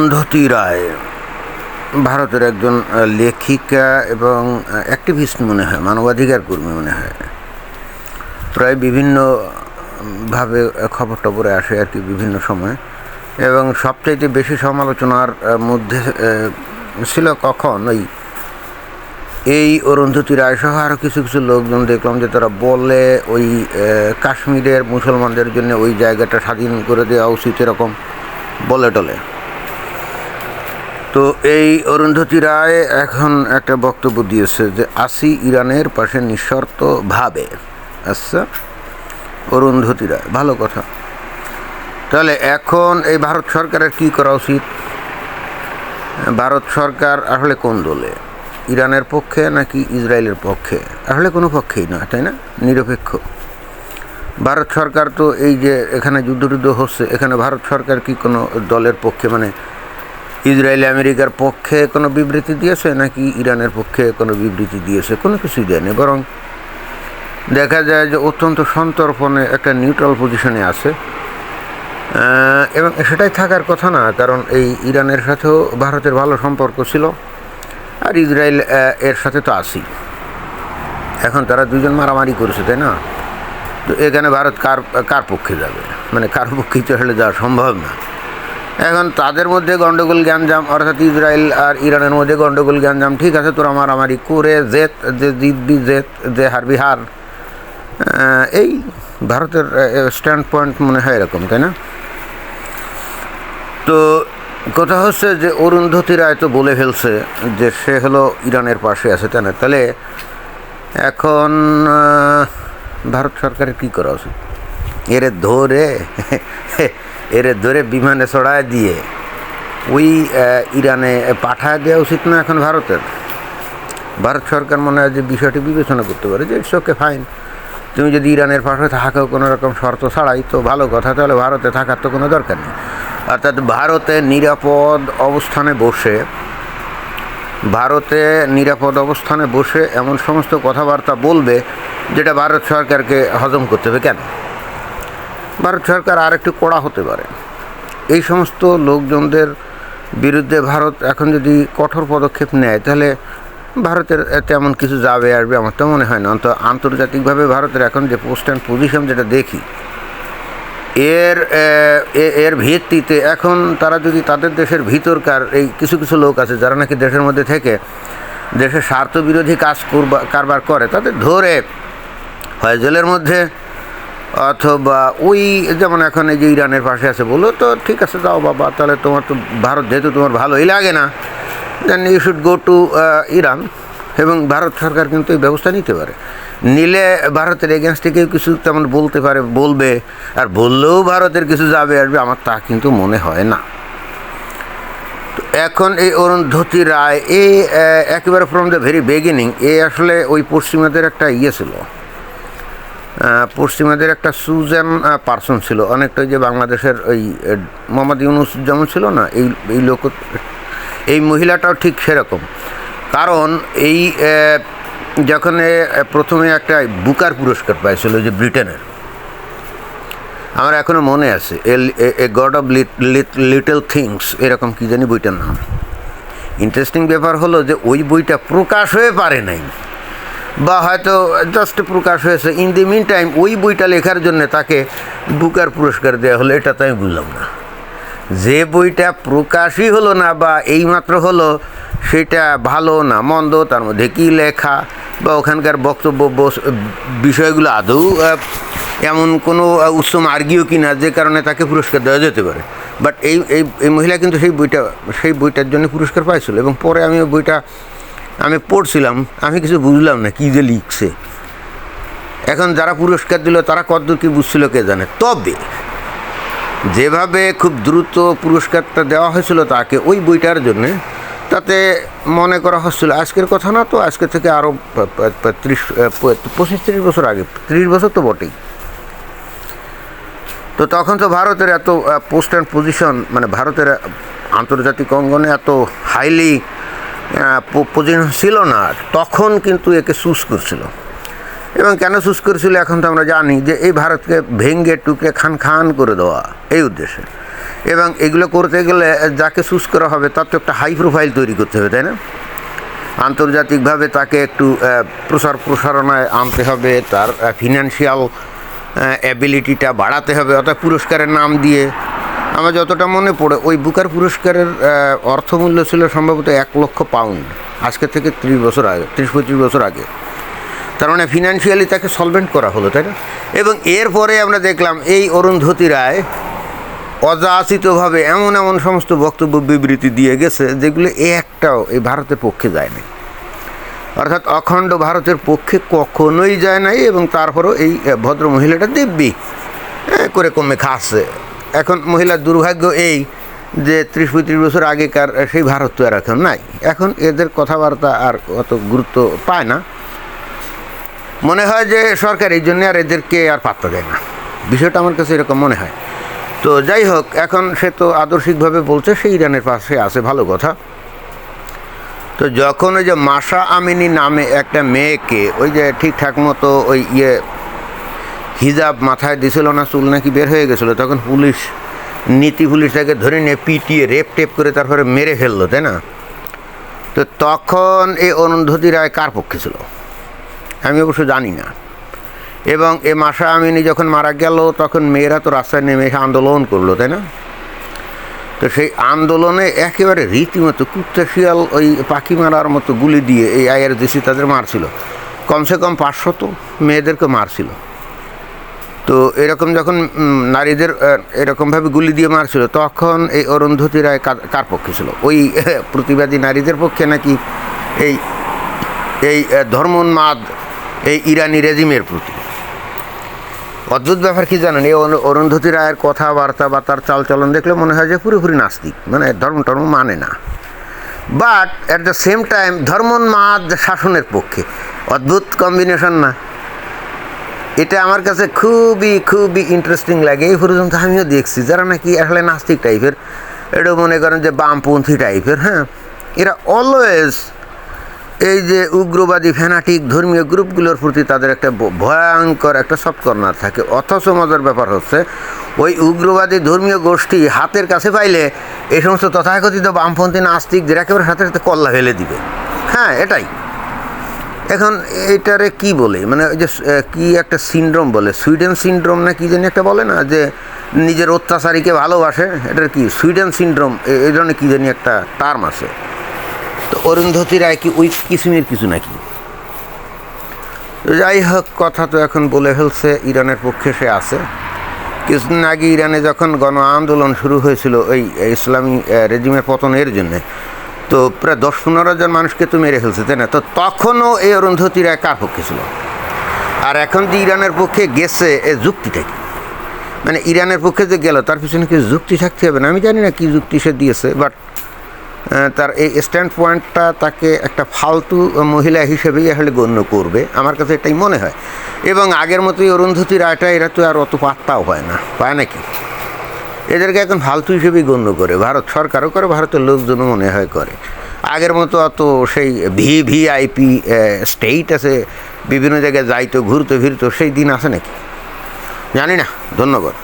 অরুন্ধতী রায় ভারতের একজন লেখিকা এবং অ্যাক্টিভিস্ট মনে হয়, মানবাধিকার কর্মী মনে হয়। প্রায় বিভিন্নভাবে খবর টবরে আসে আর কি, বিভিন্ন সময়। এবং সবচাইতে বেশি সমালোচনার মধ্যে ছিল কখন এই অরুন্ধতী রায় সহ আরও কিছু কিছু লোকজন দেখলাম যে তারা বলে ওই কাশ্মীরের মুসলমানদের জন্য ওই জায়গাটা স্বাধীন করে দেওয়া উচিত, এরকম বলে টলে। তো এই অরুন্ধতী রায় এখন একটা বক্তব্য দিয়েছে যে আসি ইরানের পাশে নিঃশর্ত ভাবে। আচ্ছা, অরুন্ধতী রায়, ভালো কথা। তাহলে এখন এই ভারত সরকারের কি করা উচিত? ভারত সরকার আসলে কোন দলে, ইরানের পক্ষে নাকি ইসরায়েলের পক্ষে? আসলে কোনো পক্ষেই না, তাই না? নিরপেক্ষ। ভারত সরকার তো এই যে এখানে যুদ্ধ হচ্ছে, এখানে ভারত সরকার কি কোনো দলের পক্ষে, মানে ইসরায়েল আমেরিকার পক্ষে কোনো বিবৃতি দিয়েছে নাকি ইরানের পক্ষে কোনো বিবৃতি দিয়েছে? কোনো কিছুই দেয়নি। বরং দেখা যায় যে অত্যন্ত সন্তর্পণে একটা নিউট্রাল পজিশনে আছে, এবং সেটাই থাকার কথা না। কারণ এই ইরানের সাথেও ভারতের ভালো সম্পর্ক ছিল, আর ইসরায়েল এর সাথে তো আছেই। এখন তারা দুজন মারামারি করেছে, তাই না? তো এখানে ভারত কার পক্ষে যাবে? মানে কার পক্ষেই তো আসলে যাওয়া সম্ভব না। এখন তাদের মধ্যে গণ্ডগোল গ্যাঞ্জাম, অর্থাৎ ইসরায়েল আর ইরানের মধ্যে গণ্ডগোল গ্যাঞ্জাম, ঠিক আছে, তোরা মারামারি করে যে জিতবি জেত, যে হারবি হার। এই ভারতের স্ট্যান্ড পয়েন্ট মনে হয় এরকম, তাই না? তো কথা হচ্ছে যে অরুন্ধতী রায় তো বলে ফেলছে যে সে হলো ইরানের পাশে আছে, তাই না? তাহলে এখন ভারত সরকারের কী করা উচিত? এরে ধরে বিমানে চড়ায় দিয়ে ওই ইরানে পাঠায় দেওয়া উচিত না এখন ভারতের? ভারত সরকার মনে হয় যে বিষয়টি বিবেচনা করতে পারে যে ইটস ওকে, ফাইন, তুমি যদি ইরানের পাশে থাকো কোনো রকম শর্ত ছাড়াই, তো ভালো কথা, তাহলে ভারতে থাকার তো কোনো দরকার নেই। অর্থাৎ ভারতে নিরাপদ অবস্থানে বসে এমন সমস্ত কথাবার্তা বলবে যেটা ভারত সরকারকে হজম করতে হবে। কেন? ভারত সরকার আর একটু কড়া হতে পারে। এই সমস্ত লোকজনদের বিরুদ্ধে ভারত এখন যদি কঠোর পদক্ষেপ নেয়, তাহলে ভারতের তেমন কিছু যাবে আসবে আমার তো মনে হয় না। অন্তত আন্তর্জাতিকভাবে ভারতের এখন যে পোস্ট অ্যান্ড পজিশন যেটা দেখি, এর ভিত্তিতে এখন তারা যদি তাদের দেশের ভিতরকার এই কিছু কিছু লোক আছে যারা নাকি দেশের মধ্যে থেকে দেশের স্বার্থবিরোধী কারবার করে, তাদের ধরে হয় জেলের মধ্যে, অথবা ওই যেমন এখন এই যে ইরানের পাশে আছে বলো, তো ঠিক আছে যাও বাবা, তাহলে তোমার তো ভারত যেহেতু তোমার ভালোই লাগে না, then you should go to Iran. এবং ভারত সরকার কিন্তু এই ব্যবস্থা নিতে পারে। নিলে ভারতের এগেনস্টে কেউ কিছু তেমন বলবে, আর বললেও ভারতের কিছু যাবে আসবে আমার তা কিন্তু মনে হয় না। তো এখন এই অরুন্ধতী রায় একেবারে ফ্রম দ্য ভেরি বিগিনিং আসলে ওই পশ্চিমাদের একটা ছিল, পশ্চিমাদের একটা সুজেন পারসন ছিল, অনেকটা যে বাংলাদেশের ওই মোহাম্মদ ইউনুস যেমন ছিল না, এই মহিলাটাও ঠিক সেরকম। কারণ এই যখন প্রথমে একটা বুকার পুরস্কার পাইছিল যে ব্রিটেনের, আমার এখনও মনে আছে, এ গড অফ লিটল থিংস, এরকম কী জানি বইটার নাম। ইন্টারেস্টিং ব্যাপার হলো যে ওই বইটা প্রকাশ হয়ে পারে নাই, বা হয়তো জাস্ট প্রকাশ হয়েছে। ইন দি মিন টাইম ওই বইটা লেখার জন্য তাকে বুকার পুরস্কার দেওয়া হলো, এটা তো আমি বুঝলাম না। যে বইটা প্রকাশই হলো না বা এইমাত্র হলো, সেটা ভালো না মন্দ, তার মধ্যে কী লেখা বা ওখানকার বক্তব্য বিষয়গুলো আদৌ এমন কোনো উচ্চ মার্গীয় কিনা যে কারণে তাকে পুরস্কার দেওয়া যেতে পারে। বাট এই মহিলা কিন্তু সেই বইটার জন্য পুরস্কার পাইছিল। এবং পরে আমি ওই বইটা পড়ছিলাম, আমি কিছু বুঝলাম না কী যে লিখছে। এখন যারা পুরস্কার দিল তারা কতদূর কী বুঝছিল কে জানে। তবে যেভাবে খুব দ্রুত পুরস্কারটা দেওয়া হয়েছিল তাকে ওই বইটার জন্যে, তাতে মনে করা হচ্ছিল আজকের কথা না, তো আজকে থেকে আরও 25-30 বছর আগে, 30 বছর তো বটেই। তো তখন তো ভারতের এত পোস্ট অ্যান্ড পজিশন, মানে ভারতের আন্তর্জাতিক অঙ্গনে এত হাইলি পজিশন ছিল না, তখন কিন্তু একে চুজ করছিল। এবং কেন চুজ করেছিল এখন তো আমরা জানি যে এই ভারতকে ভেঙ্গে টুকরে খান খান করে দেওয়া এই উদ্দেশ্যে। এবং এগুলো করতে গেলে যাকে চুজ করা হবে তার তো একটা হাই প্রোফাইল তৈরি করতে হবে, তাই না? আন্তর্জাতিকভাবে তাকে একটু প্রসারণায় আনতে হবে, তার ফিনান্সিয়াল অ্যাবিলিটিটা বাড়াতে হবে, অর্থাৎ পুরস্কারের নাম দিয়ে। আমার যতটা মনে পড়ে ওই বুকার পুরস্কারের অর্থমূল্য ছিল সম্ভবত 1 লক্ষ পাউন্ড, আজকে থেকে 30-35 বছর আগে। তার মানে ফিনান্সিয়ালি তাকে সলভেন্ট করা হলো, তাই না? এবং এরপরে আমরা দেখলাম এই অরুন্ধতী রায় অযাচিতভাবে এমন এমন সমস্ত বক্তব্য বিবৃতি দিয়ে গেছে যেগুলো একটাও এই ভারতের পক্ষে যায়নি, অর্থাৎ অখণ্ড ভারতের পক্ষে কখনোই যায় নাই। এবং তারপরও এই ভদ্র মহিলাটা দিব্যি করে কমে খাচ্ছে। এখন মহিলার দুর্ভাগ্য এই যে 30-35 বছর আগেকার সেই ভারত তো আর এখন নাই। এখন এদের কথাবার্তা আর অত গুরুত্ব পায় না, মনে হয় যে সরকার এই জন্যে আর এদেরকে আর পাত্তা দেয় না, বিষয়টা আমার কাছে এরকম মনে হয়। তো যাই হোক, এখন সে তো আদর্শিকভাবে বলছে সে ইরানের পাশে আছে, ভালো কথা। তো যখন ওই যে মাশা আমিনী নামে একটা মেয়েকে ওই যে ঠিকঠাক মতো ওই হিজাব মাথায় দিছিল না, চুল নাকি বের হয়ে গেছিলো, তখন পুলিশ তাকে ধরে নিয়ে পিটিয়ে রেপ টেপ করে তারপরে মেরে ফেললো, তাই না? তো তখন এই অরুন্ধতী রায় কার পক্ষে ছিল আমি অবশ্য জানি না। এবং এ মাশা আমিনী যখন মারা গেল তখন মেয়েরা তো রাস্তায় নেমে এসে আন্দোলন করলো, তাই না? তো সেই আন্দোলনে একেবারে রীতিমতো কুত্তা শিয়াল ওই পাখি মারার মতো গুলি দিয়ে এই IRGC তাদের মারছিল, কমসে কম 500 মেয়েদেরকে মারছিল। তো এরকম যখন নারীদের এরকমভাবে গুলি দিয়ে মারছিল তখন এই অরুন্ধতী রায় কার পক্ষে ছিল? ওই প্রতিবাদী নারীদের পক্ষে নাকি এই এই ধর্মোন্মাদ এই ইরানি রেজিমের প্রতি? অদ্ভুত ব্যাপার কি জানেন, এই অরুন্ধতী রায়ের কথাবার্তা বা তার চালচলন দেখলে মনে হয় যে পুরোপুরি নাস্তিক, মানে ধর্ম মানে না, but at the same time ধর্মোন্মাদ শাসনের পক্ষে। অদ্ভুত কম্বিনেশন না? এটা আমার কাছে খুবই ইন্টারেস্টিং লাগে। এই পর্যন্ত আমিও দেখছি যারা নাকি আসলে নাস্তিক টাইপের, এটাও মনে করেন যে বামপন্থী টাইপের, হ্যাঁ, এরা অলওয়েজ এই যে উগ্রবাদী ফ্যানাটিক ধর্মীয় গ্রুপগুলোর প্রতি তাদের একটা ভয়ঙ্কর একটা সফট কর্নার থাকে। অথচ মজার ব্যাপার হচ্ছে ওই উগ্রবাদী ধর্মীয় গোষ্ঠী হাতের কাছে পাইলে এই সমস্ত তথাকথিত বামপন্থী নাস্তিকদের একেবারে সাথে সাথে কল্লা ফেলে দিবে। হ্যাঁ, এটাই। এখন এইটারে কি বলে, মানে ওই যে কি একটা সিনড্রোম বলে, সুইডেন সিনড্রোম না কি জানি একটা বলে না, যে নিজের অত্যাচারীকে ভালোবাসে, এটার কি সুইডেন সিনড্রোম এই ধরনের কী জানি একটা টার্ম আছে। তো অরুন্ধতী রায় কি ওই কিসিমের কিছু নাকি? যাই হোক, কথা তো এখন বলে ফেলছে, ইরানের পক্ষে সে আছে। কিছুদিন আগে ইরানে যখন গণ আন্দোলন শুরু হয়েছিল ওই ইসলামী রেজিমের পতনের জন্যে, তো প্রায় 10-15 জন মানুষকে তো মেরে ফেলছে, তাই না? তো তখনও এই অরুন্ধতী রায় কার পক্ষে ছিল? আর এখন যে ইরানের পক্ষে গেছে এ যুক্তিটা কি? মানে ইরানের পক্ষে যে গেল তার পিছনে কি যুক্তি থাকতে হবে না? আমি জানি না কী যুক্তি সে দিয়েছে, বাট তার এই স্ট্যান্ড পয়েন্টটা তাকে একটা ফালতু মহিলা হিসেবেই আসলে গণ্য করবে, আমার কাছে এটাই মনে হয়। এবং আগের মতোই অরুন্ধতী রায়টা এরা তো আর অত পাত্তাও হয় না, পায় নাকি? এদেরকে এখন ফালতু হিসেবেই গণ্য করে, ভারত সরকারও করে, ভারতের লোকজনও মনে হয় করে। আগের মতো অত সেই VIP স্টেট আছে, বিভিন্ন জায়গায় যাইতো ঘুরতো ফিরতো, সেই দিন আছে নাকি? জানি না। ধন্যবাদ।